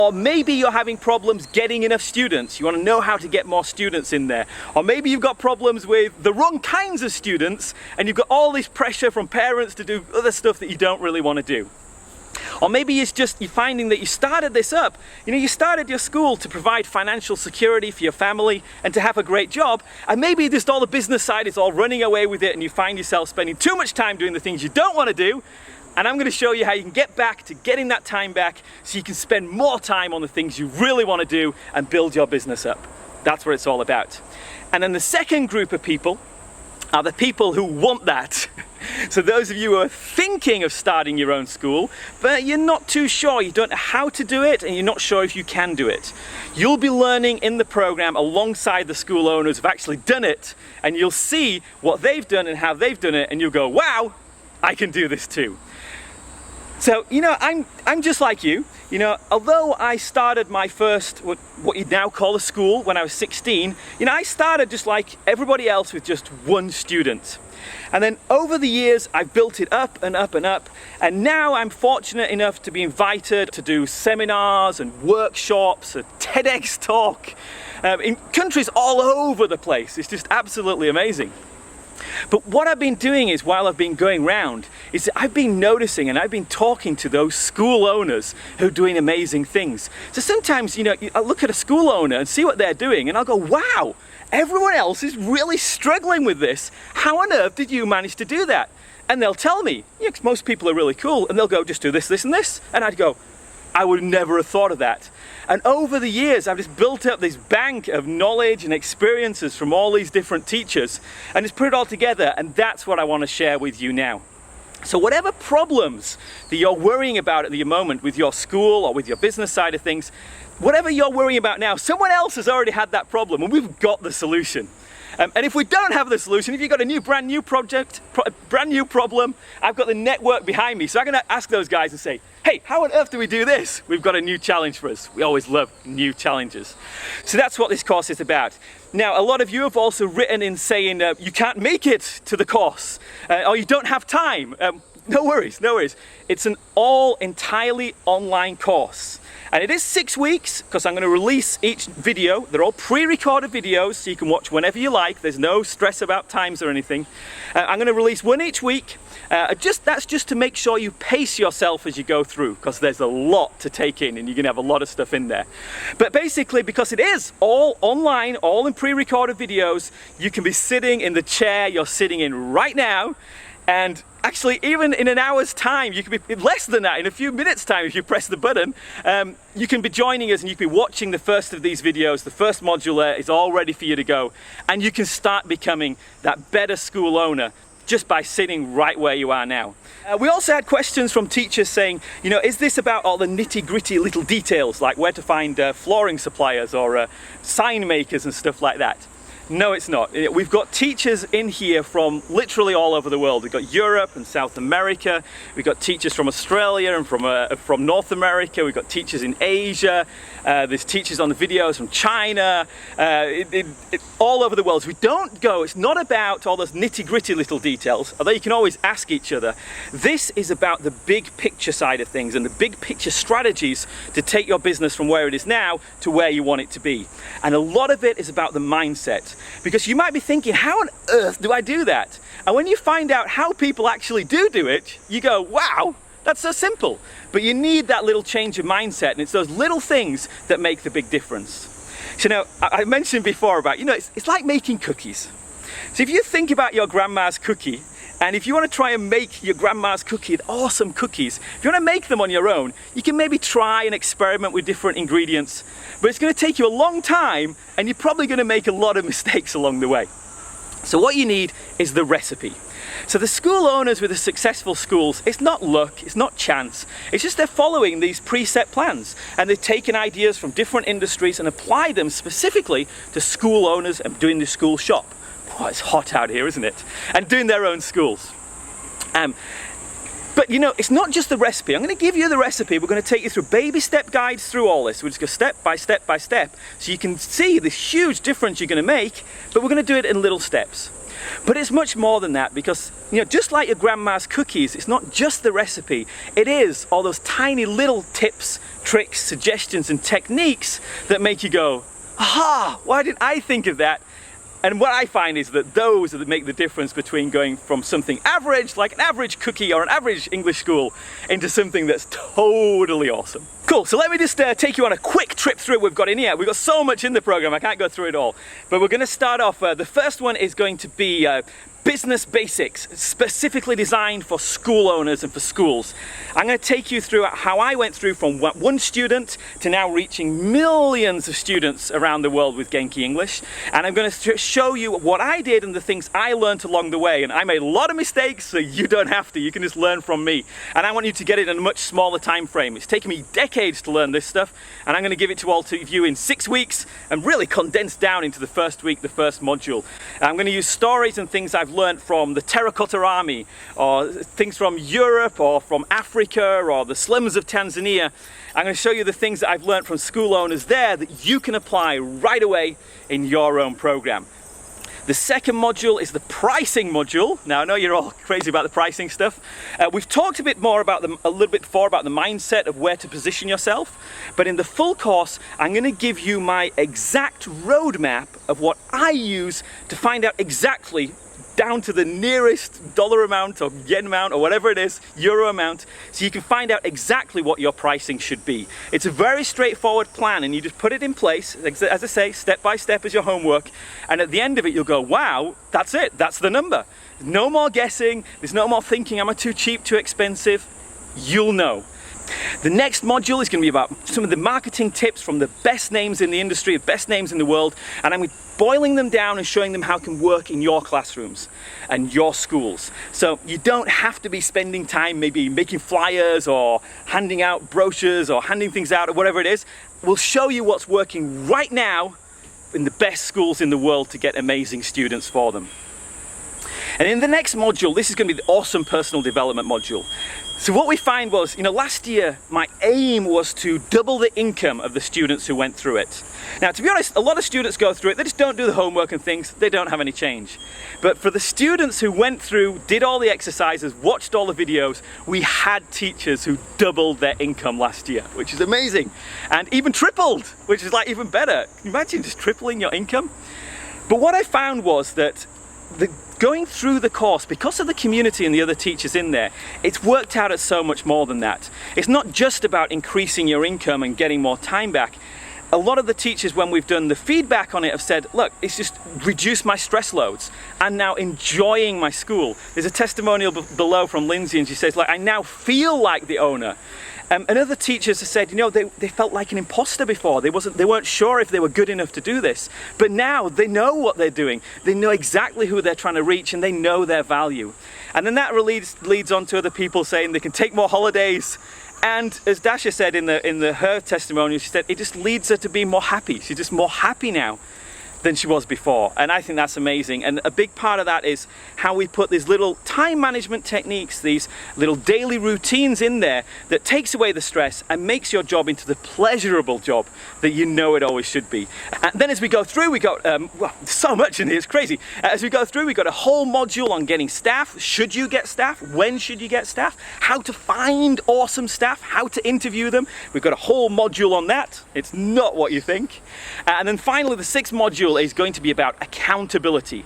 Or maybe you're having problems getting enough students. You want to know how to get more students in there. Or maybe you've got problems with the wrong kinds of students and you've got all this pressure from parents to do other stuff that you don't really want to do. Or maybe it's just you're finding that you started this up. You started your school to provide financial security for your family and to have a great job. And maybe just all the business side is all running away with it and you find yourself spending too much time doing the things you don't want to do. And I'm going to show you how you can get back to getting that time back so you can spend more time on the things you really want to do and build your business up. That's what it's all about. And then the second group of people are the people who want that. So those of you who are thinking of starting your own school, but you're not too sure, you don't know how to do it, and you're not sure if you can do it. You'll be learning in the program alongside the school owners who've actually done it, and you'll see what they've done and how they've done it, and you'll go, wow, I can do this too. So, I'm just like you. Although I started my first, what you'd now call a school when I was 16, I started just like everybody else with just one student. And then over the years, I've built it up and up and up. And now I'm fortunate enough to be invited to do seminars and workshops, a TEDx talk in countries all over the place. It's just absolutely amazing. But what I've been doing is, while I've been going round, is that I've been noticing and I've been talking to those school owners who are doing amazing things. So sometimes, I look at a school owner and see what they're doing and I'll go, wow, everyone else is really struggling with this. How on earth did you manage to do that? And they'll tell me, 'cause most people are really cool, and they'll go, just do this, this, and this. And I'd go, I would never have thought of that. And over the years, I've just built up this bank of knowledge and experiences from all these different teachers and just put it all together, and that's what I want to share with you now. So whatever problems that you're worrying about at the moment with your school or with your business side of things, whatever you're worrying about now, someone else has already had that problem and we've got the solution. And if we don't have the solution, if you've got a brand new project, brand new problem, I've got the network behind me. So I'm going to ask those guys and say, hey, how on earth do we do this? We've got a new challenge for us. We always love new challenges. So that's what this course is about. Now, a lot of you have also written in saying you can't make it to the course or you don't have time. No worries, no worries. It's an entirely online course. And it is 6 weeks because I'm going to release each video. They're all pre-recorded videos so you can watch whenever you like. There's no stress about times or anything. I'm going to release one each week. That's just to make sure you pace yourself as you go through, because there's a lot to take in and you're going to have a lot of stuff in there. But basically, because it is all online, all in pre-recorded videos, you can be sitting in the chair you're sitting in right now. And actually, even in an hour's time, you can be less than that, in a few minutes' time, if you press the button, you can be joining us and you can be watching the first of these videos. The first module there is all ready for you to go. And you can start becoming that better school owner just by sitting right where you are now. We also had questions from teachers saying, is this about all the nitty-gritty little details, like where to find flooring suppliers or sign makers and stuff like that? No, it's not. We've got teachers in here from literally all over the world. We've got Europe and South America. We've got teachers from Australia and from North America. We've got teachers in Asia. There's teachers on the videos from China. All over the world. So we don't go, it's not about all those nitty-gritty little details, although you can always ask each other. This is about the big picture side of things and the big picture strategies to take your business from where it is now to where you want it to be. And a lot of it is about the mindset. Because you might be thinking, how on earth do I do that? And when you find out how people actually do it, you go, wow, that's so simple. But you need that little change of mindset, and it's those little things that make the big difference. So I mentioned before about, it's like making cookies. So if you think about your grandma's cookie, and if you want to try and make your grandma's cookie, awesome cookies, if you want to make them on your own, you can maybe try and experiment with different ingredients, but it's going to take you a long time and you're probably going to make a lot of mistakes along the way. So what you need is the recipe. So the school owners with the successful schools, it's not luck, it's not chance, it's just they're following these preset plans and they've taken ideas from different industries and applied them specifically to school owners and doing the school shop. Oh, it's hot out here, isn't it? And doing their own schools. But it's not just the recipe. I'm going to give you the recipe. We're going to take you through baby step guides through all this. We'll just go step by step by step so you can see this huge difference you're going to make, but we're going to do it in little steps. But it's much more than that, because just like your grandma's cookies, it's not just the recipe, it is all those tiny little tips, tricks, suggestions and techniques that make you go, aha, why didn't I think of that? And what I find is that those that make the difference between going from something average, like an average cookie or an average English school, into something that's totally awesome. Cool, so let me just take you on a quick trip through what we've got in here. We've got so much in the program, I can't go through it all. But we're going to start off, the first one is going to be business basics, specifically designed for school owners and for schools. I'm going to take you through how I went through from one student to now reaching millions of students around the world with Genki English. And I'm going to show you what I did and the things I learned along the way. And I made a lot of mistakes, so you don't have to. You can just learn from me. And I want you to get it in a much smaller time frame. It's taken me decades to learn this stuff, and I'm going to give it to all of you in 6 weeks and really condensed down into the first week, the first module. And I'm going to use stories and things I've learned from the Terracotta Army, or things from Europe, or from Africa, or the slums of Tanzania. I'm going to show you the things that I've learned from school owners there that you can apply right away in your own program. The second module is the pricing module. Now I know you're all crazy about the pricing stuff. We've talked a little bit before about the mindset of where to position yourself, but in the full course I'm going to give you my exact roadmap of what I use to find out exactly, down to the nearest dollar amount or yen amount or whatever it is, euro amount, so you can find out exactly what your pricing should be. It's a very straightforward plan, and you just put it in place, as I say, step by step as your homework, and at the end of it you'll go, wow, that's it, that's the number. No more guessing, there's no more thinking, am I too cheap, too expensive? You'll know. The next module is going to be about some of the marketing tips from the best names in the industry, the best names in the world, and I'm boiling them down and showing them how it can work in your classrooms and your schools. So you don't have to be spending time maybe making flyers or handing out brochures or handing things out or whatever it is. We'll show you what's working right now in the best schools in the world to get amazing students for them. And in the next module, this is going to be the awesome personal development module. So what we find was, last year my aim was to double the income of the students who went through it. Now, to be honest, a lot of students go through it, they just don't do the homework and things, they don't have any change. But for the students who went through, did all the exercises, watched all the videos, we had teachers who doubled their income last year, which is amazing. And even tripled, which is like even better. Can you imagine just tripling your income? But what I found was that going through the course, because of the community and the other teachers in there, it's worked out as so much more than that. It's not just about increasing your income and getting more time back. A lot of the teachers, when we've done the feedback on it, have said, look, it's just reduced my stress loads. I'm now enjoying my school. There's a testimonial below from Lindsay, and she says, like, I now feel like the owner. And other teachers have said, they felt like an imposter before. They weren't sure if they were good enough to do this. But now they know what they're doing. They know exactly who they're trying to reach, and they know their value. And then that leads on to other people saying they can take more holidays. And as Dasha said in her testimonial, she said it just leads her to be more happy. She's just more happy now than she was before, and I think that's amazing. And a big part of that is how we put these little time management techniques, these little daily routines in there that takes away the stress and makes your job into the pleasurable job that you know it always should be. And then as we go through, we got so much in here, it's crazy. As we go through, we got a whole module on getting staff. Should you get staff? When should you get staff? How to find awesome staff, how to interview them. We've got a whole module on that. It's not what you think. And then finally, the sixth module is going to be about accountability.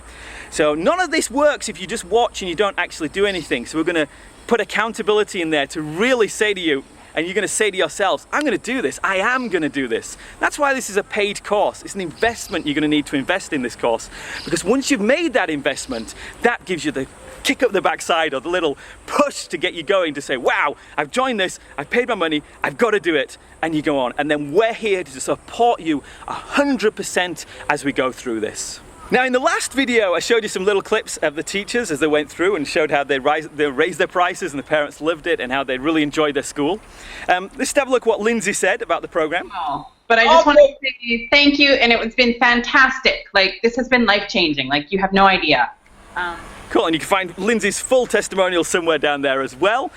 So none of this works if you just watch and you don't actually do anything. So we're going to put accountability in there to really say to you, and you're going to say to yourselves, I'm going to do this, I am going to do this. That's why this is a paid course. It's an investment you're going to need to invest in this course, because once you've made that investment, that gives you the kick up the backside or the little push to get you going, to say, wow, I've joined this, I've paid my money, I've got to do it, and you go on. And then we're here to support you 100% as we go through this. Now, in the last video, I showed you some little clips of the teachers as they went through and showed how they raised their prices and the parents loved it and how they really enjoyed their school. Let's have a look at what Lindsay said about the program. Oh, but I just want to say thank you, and it's been fantastic. Like, this has been life-changing. Like, you have no idea. Cool, and you can find Lindsay's full testimonial somewhere down there as well.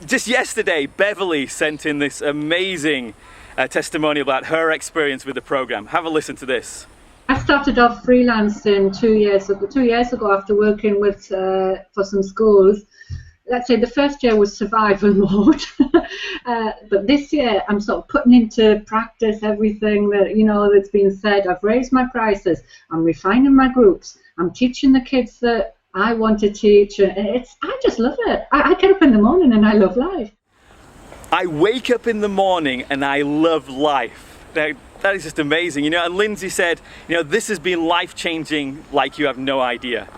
Just yesterday, Beverly sent in this amazing testimonial about her experience with the program. Have a listen to this. I started off freelancing 2 years ago after working with for some schools. Let's say the first year was survival mode, but this year I'm sort of putting into practice everything that that's been said. I've raised my prices. I'm refining my groups. I'm teaching the kids that I want to teach. I just love it. I get up in the morning and I love life. I wake up in the morning and I love life. That is just amazing, and Lindsay said, this has been life-changing like you have no idea.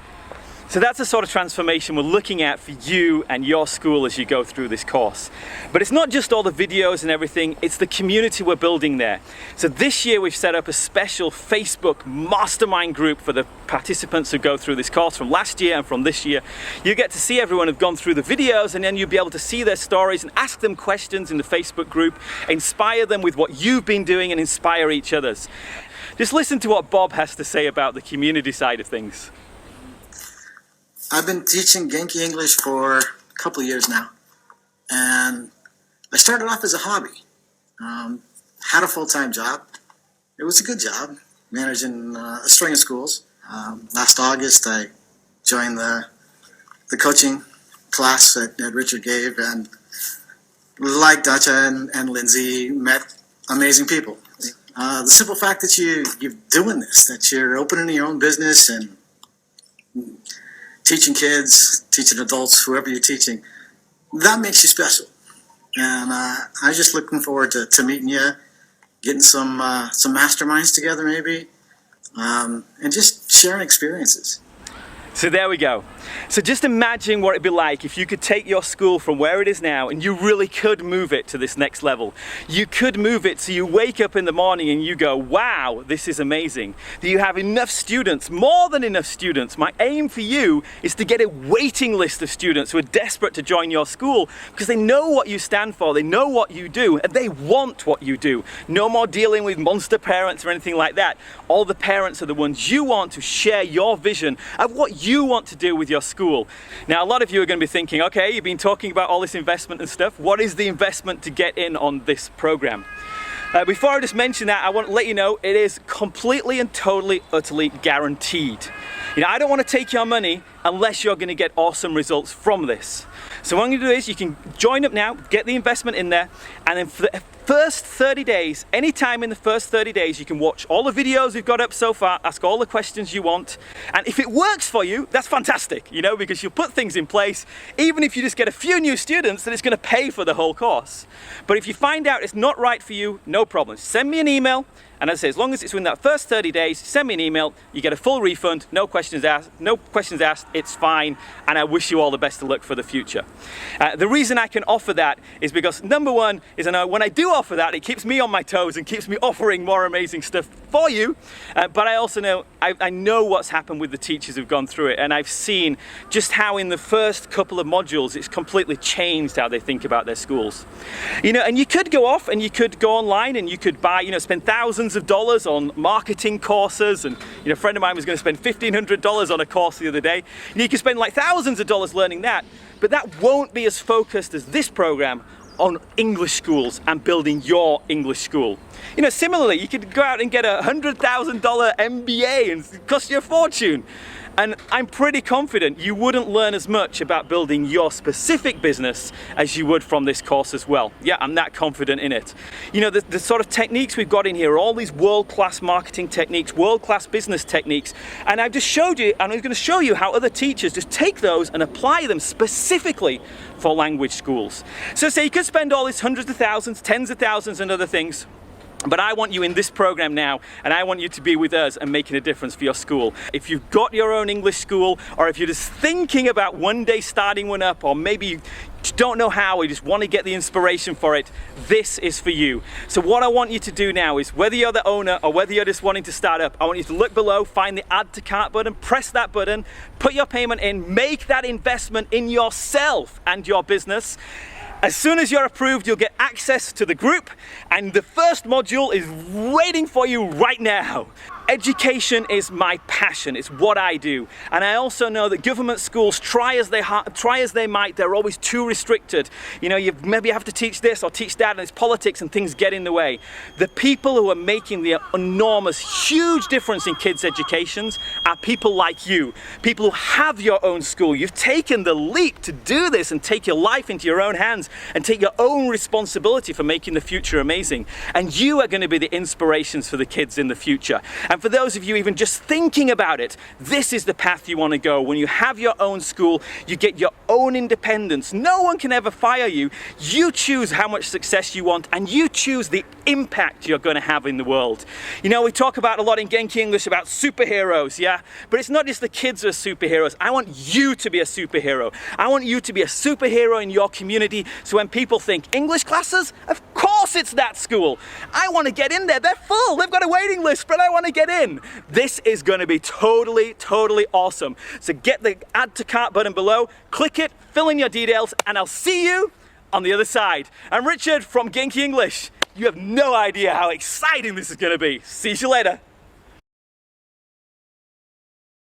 So that's the sort of transformation we're looking at for you and your school as you go through this course. But it's not just all the videos and everything, it's the community we're building there. So this year we've set up a special Facebook mastermind group for the participants who go through this course from last year and from this year. You get to see everyone who've gone through the videos, and then you'll be able to see their stories and ask them questions in the Facebook group, inspire them with what you've been doing and inspire each other's. Just listen to what Bob has to say about the community side of things. I've been teaching Genki English for a couple of years now, and I started off as a hobby. Had a full-time job. It was a good job, managing a string of schools. Last August, I joined the coaching class that Richard gave, and like Dacha and Lindsay, met amazing people. The simple fact that you're doing this, that you're opening your own business and teaching kids, teaching adults, whoever you're teaching, that makes you special. And I'm just looking forward to meeting you, getting some masterminds together maybe, and just sharing experiences. So there we go. So just imagine what it'd be like if you could take your school from where it is now and you really could move it to this next level. You could move it so you wake up in the morning and you go, wow, this is amazing. That you have enough students, more than enough students. My aim for you is to get a waiting list of students who are desperate to join your school because they know what you stand for, they know what you do, and they want what you do. No more dealing with monster parents or anything like that. All the parents are the ones you want to share your vision of what you want to do with your school. Now, a lot of you are going to be thinking, okay, you've been talking about all this investment and stuff. What is the investment to get in on this program? Before I just mention that, I want to let you know it is completely and totally, utterly guaranteed. I don't want to take your money unless you're going to get awesome results from this. So what I'm going to do is you can join up now, get the investment in there, and then for the first 30 days, anytime in the first 30 days, you can watch all the videos we've got up so far, ask all the questions you want, and if it works for you, that's fantastic, because you'll put things in place, even if you just get a few new students, then it's going to pay for the whole course. But if you find out it's not right for you, no problem. Send me an email, and as I say, as long as it's within that first 30 days, send me an email, you get a full refund, no questions asked, it's fine, and I wish you all the best of luck for the future. The reason I can offer that is because, number one, is I know when I do offer that, it keeps me on my toes and keeps me offering more amazing stuff for you, but I also know, I know what's happened with the teachers who've gone through it, and I've seen just how in the first couple of modules, it's completely changed how they think about their schools. And you could go off and you could go online and you could buy, spend thousands of dollars on marketing courses, and a friend of mine was going to spend $1,500 on a course the other day. You could spend like thousands of dollars learning that, but that won't be as focused as this program on English schools and building your English school. Similarly, you could go out and get a $100,000 MBA and it cost you a fortune. And I'm pretty confident you wouldn't learn as much about building your specific business as you would from this course as well. Yeah, I'm that confident in it. The sort of techniques we've got in here are all these world-class marketing techniques, world-class business techniques. And I've just showed you, and I'm going to show you how other teachers just take those and apply them specifically for language schools. So say you could spend all these hundreds of thousands, tens of thousands and other things, but I want you in this program now, and I want you to be with us and making a difference for your school. If you've got your own English school, or if you're just thinking about one day starting one up, or maybe you don't know how, or you just want to get the inspiration for it, this is for you. So what I want you to do now is, whether you're the owner or whether you're just wanting to start up, I want you to look below, find the add to cart button, press that button, put your payment in, make that investment in yourself and your business. As soon as you're approved, you'll get access to the group, and the first module is waiting for you right now. Education is my passion, it's what I do. And I also know that government schools, try as they might, they're always too restricted. You know, you maybe have to teach this or teach that, and it's politics and things get in the way. The people who are making the enormous, huge difference in kids' educations are people like you. People who have your own school. You've taken the leap to do this and take your life into your own hands and take your own responsibility for making the future amazing. And you are going to be the inspirations for the kids in the future. And for those of you even just thinking about it, this is the path you want to go. When you have your own school, you get your own independence. No one can ever fire you. You choose how much success you want, and you choose the impact you're going to have in the world. You know, we talk about a lot in Genki English about superheroes, yeah? But it's not just the kids who are superheroes. I want you to be a superhero. I want you to be a superhero in your community, so when people think English classes, of course it's that school. I want to get in there. They're full. They've got a waiting list, but I want to get in. This is going to be totally awesome. So get the add to cart button below, click it, fill in your details, and I'll see you on the other side. I'm Richard from Genki English. You have no idea how exciting this is going to be. See you later.